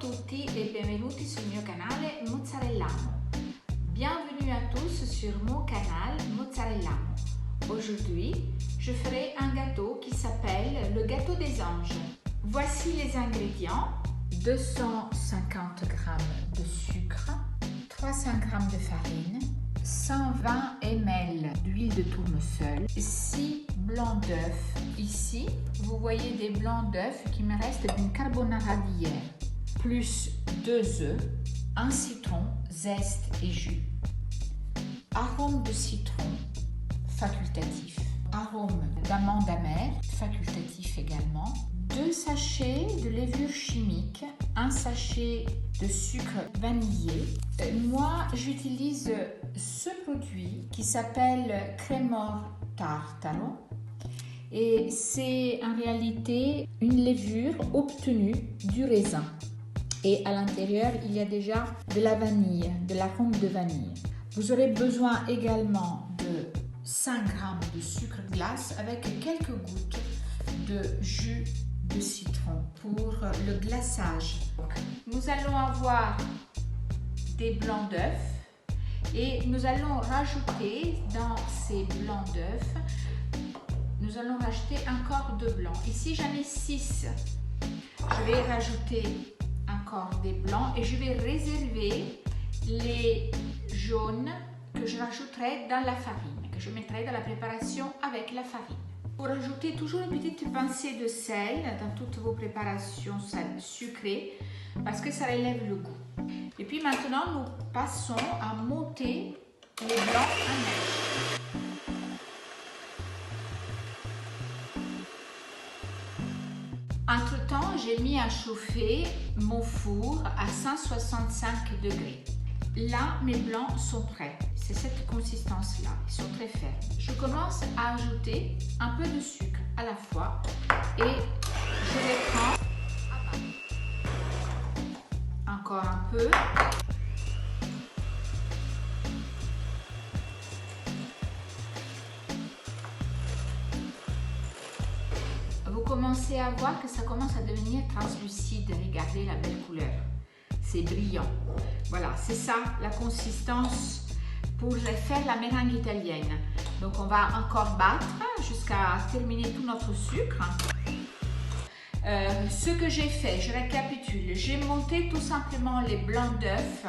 tutti et benvenuti sul mio canale Mozzarellamo. Bienvenue à tous sur mon canal Mozzarellamo. Aujourd'hui, je ferai un gâteau qui s'appelle le gâteau des anges. Voici les ingrédients. 250 g de sucre, 300 g de farine, 120 ml d'huile de tournesol, 6 blancs d'œufs. Ici, vous voyez des blancs d'œufs qui me restent d'une carbonara d'hier, plus 2 œufs, un citron, zeste et jus, arôme de citron, facultatif, arôme d'amande amère, facultatif également, 2 sachets de levure chimique, un sachet de sucre vanillé. Moi, j'utilise ce produit qui s'appelle Cremor Tartaro et c'est en réalité une levure obtenue du raisin. Et à l'intérieur, il y a déjà de la vanille, de l'arôme de vanille. Vous aurez besoin également de 5 g de sucre glace avec quelques gouttes de jus de citron pour le glaçage. Nous allons avoir des blancs d'œufs et nous allons rajouter dans ces blancs d'œufs, nous allons rajouter encore 2 blancs. Ici j'en ai 6. Je vais rajouter encore des blancs et je vais réserver les jaunes que je rajouterai dans la farine, que je mettrai dans la préparation avec la farine. Pour ajouter toujours une petite pincée de sel dans toutes vos préparations sucrées parce que ça relève le goût. Et puis maintenant, nous passons à monter les blancs en neige. Entre-temps, j'ai mis à chauffer mon four à 165 degrés. Là, mes blancs sont prêts. C'est cette consistance-là. Ils sont très fermes. Je commence à ajouter un peu de sucre à la fois et je les prends à bas. Encore un peu. Vous commencez à voir que ça commence à devenir translucide. Regardez la belle couleur. C'est brillant. Voilà, c'est ça la consistance pour faire la meringue italienne. Donc on va encore battre jusqu'à terminer tout notre sucre. Ce que j'ai fait, je récapitule. J'ai monté tout simplement les blancs d'œufs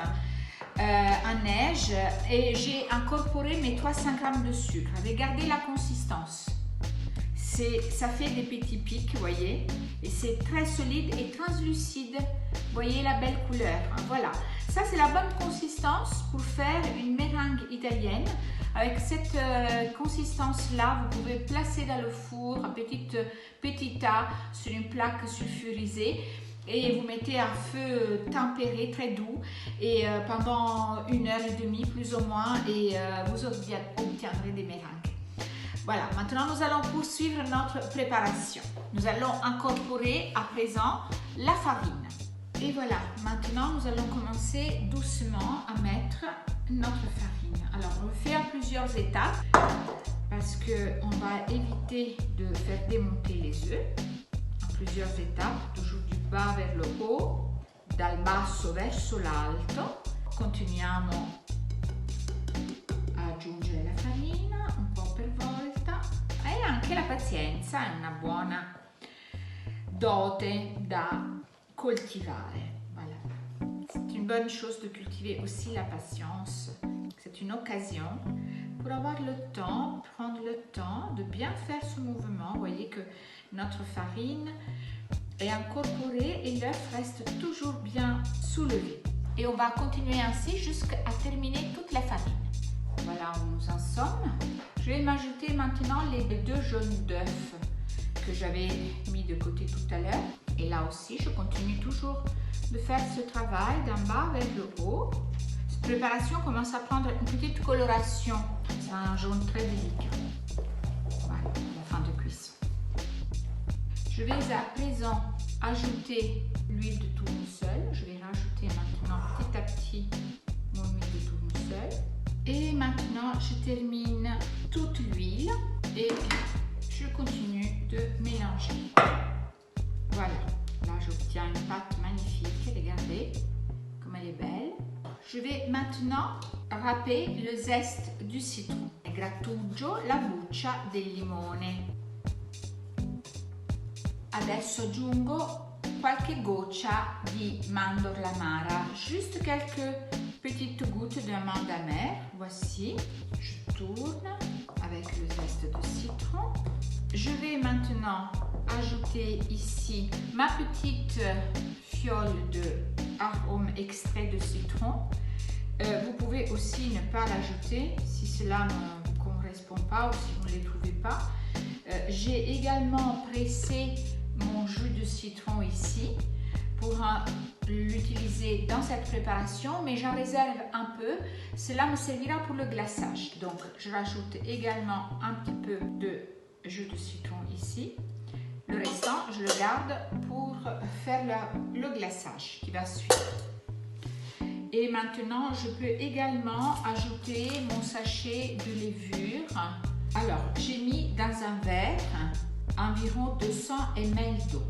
en neige et j'ai incorporé mes 300 g de sucre. Regardez la consistance. Ça fait des petits pics, vous voyez, et c'est très solide et translucide. Vous voyez la belle couleur. Voilà, ça c'est la bonne consistance pour faire une meringue italienne. Avec cette consistance-là, vous pouvez placer dans le four un petit tas sur une plaque sulfurisée et vous mettez à feu tempéré, très doux, et pendant 1h30 plus ou moins, et vous obtiendrez des meringues. Voilà, maintenant nous allons poursuivre notre préparation. Nous allons incorporer à présent la farine. Et voilà, maintenant nous allons commencer doucement à mettre notre farine. Alors on le fait à plusieurs étapes parce qu'on va éviter de faire démonter les œufs. En plusieurs étapes, toujours du bas vers le haut, dal basso verso l'alto. Continuiamo a aggiungere la farina un po' per volta e anche la pazienza è una buona dote da coltivare. Voilà. C'est une bonne chose de cultiver aussi la patience. C'est une occasion pour avoir le temps, prendre le temps de bien faire ce mouvement. Vous voyez que notre farine est incorporée et l'œuf reste toujours bien soulevé. Et on va continuer ainsi jusqu'à terminer toute la farine. Voilà où nous en sommes. Je vais m'ajouter maintenant les 2 jaunes d'œufs que j'avais mis de côté tout à l'heure. Et là aussi, je continue toujours de faire ce travail d'un bas vers le haut. Cette préparation commence à prendre une petite coloration. C'est un jaune très délicat. Voilà, la fin de cuisson. Je vais à présent ajouter l'huile de tournesol. Je vais rajouter maintenant petit à petit mon huile de tournesol. Et maintenant, je termine toute l'huile et je continue de mélanger. Voilà, là j'obtiens une pâte magnifique, regardez. maintenant râper le zeste du citron e grattugio la buccia del limone. Adesso aggiungo qualche goccia di mandorla amara, juste quelques petites gouttes d'amande amère. Voici, je tourne avec le zeste de citron. Je vais maintenant ajouter ici ma petite fiole d'arôme extrait de citron. Vous pouvez aussi ne pas l'ajouter si cela ne vous correspond pas ou si vous ne les trouvez pas. J'ai également pressé mon jus de citron ici pour l'utiliser dans cette préparation, mais j'en réserve un peu. Cela me servira pour le glaçage. Donc, je rajoute également un petit peu de jus de citron ici. Le restant, je le garde pour faire le glaçage qui va suivre. Et maintenant, je peux également ajouter mon sachet de levure. Alors, j'ai mis dans un verre environ 200 ml d'eau.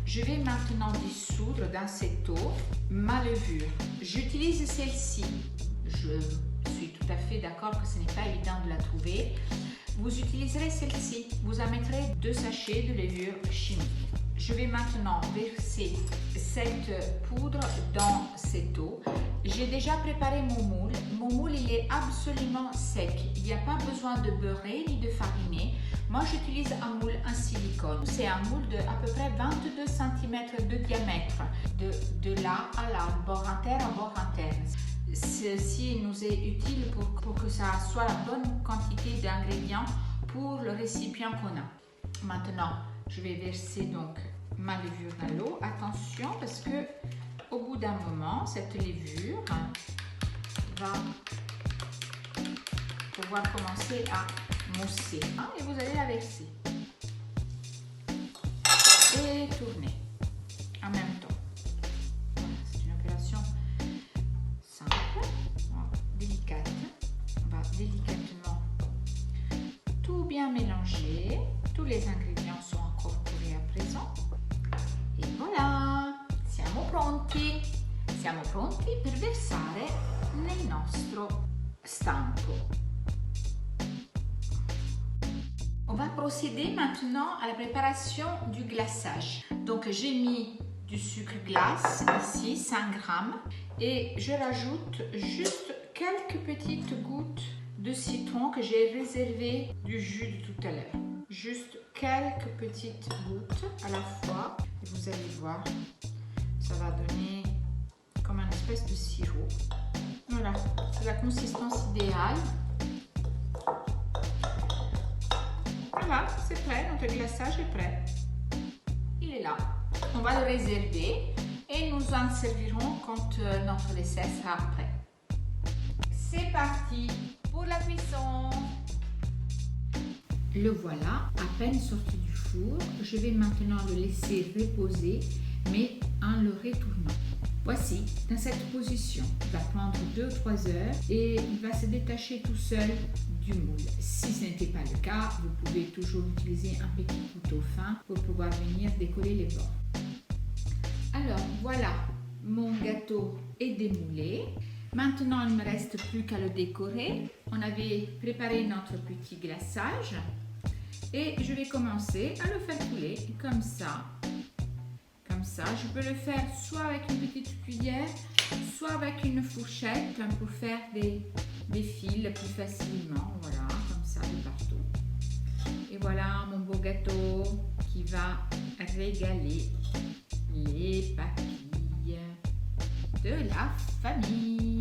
Je vais maintenant dissoudre dans cette eau ma levure. J'utilise celle-ci. Je suis tout à fait d'accord que ce n'est pas évident de la trouver. Vous utiliserez celle-ci. Vous en mettrez 2 sachets de levure chimique. Je vais maintenant verser cette poudre dans cette eau. J'ai déjà préparé mon moule. Mon moule, il est absolument sec. Il n'y a pas besoin de beurrer ni de fariner. Moi, j'utilise un moule en silicone. C'est un moule de à peu près 22 cm de diamètre, de là à là, bord interne à bord interne. Ceci nous est utile pour que ça soit la bonne quantité d'ingrédients pour le récipient qu'on a. Maintenant, je vais verser donc ma levure dans l'eau. Attention parce que au bout d'un moment, cette levure va pouvoir commencer à mousser et vous allez la verser et tourner en même temps. Voilà, c'est une opération simple, délicate. On va délicatement tout bien mélanger. Tous les ingrédients sont incorporés à présent. E voilà, siamo pronti. Siamo pronti per versare nel nostro stampo. On va procéder maintenant à la préparation du glaçage. Donc j'ai mis du sucre glace ici, 100 g, et je rajoute juste quelques petites gouttes de citron que j'ai réservé du jus de tout à l'heure. Juste quelques petites gouttes à la fois. Et vous allez voir, ça va donner comme une espèce de sirop. Voilà, c'est la consistance idéale. Voilà, c'est prêt, notre glaçage est prêt. Il est là. On va le réserver et nous en servirons quand notre dessert sera prêt. C'est parti pour la cuisson. Le voilà, à peine sorti du four. Je vais maintenant le laisser reposer, mais en le retournant. Voici, dans cette position, il va prendre 2 ou 3 heures et il va se détacher tout seul du moule. Si ce n'était pas le cas, vous pouvez toujours utiliser un petit couteau fin pour pouvoir venir décoller les bords. Alors voilà, mon gâteau est démoulé. Maintenant, il ne me reste plus qu'à le décorer. On avait préparé notre petit glaçage et je vais commencer à le faire couler comme ça. Comme ça, je peux le faire soit avec une petite cuillère, soit avec une fourchette pour faire des fils plus facilement. Voilà, comme ça de partout. Et voilà mon beau gâteau qui va régaler les papilles de la famille.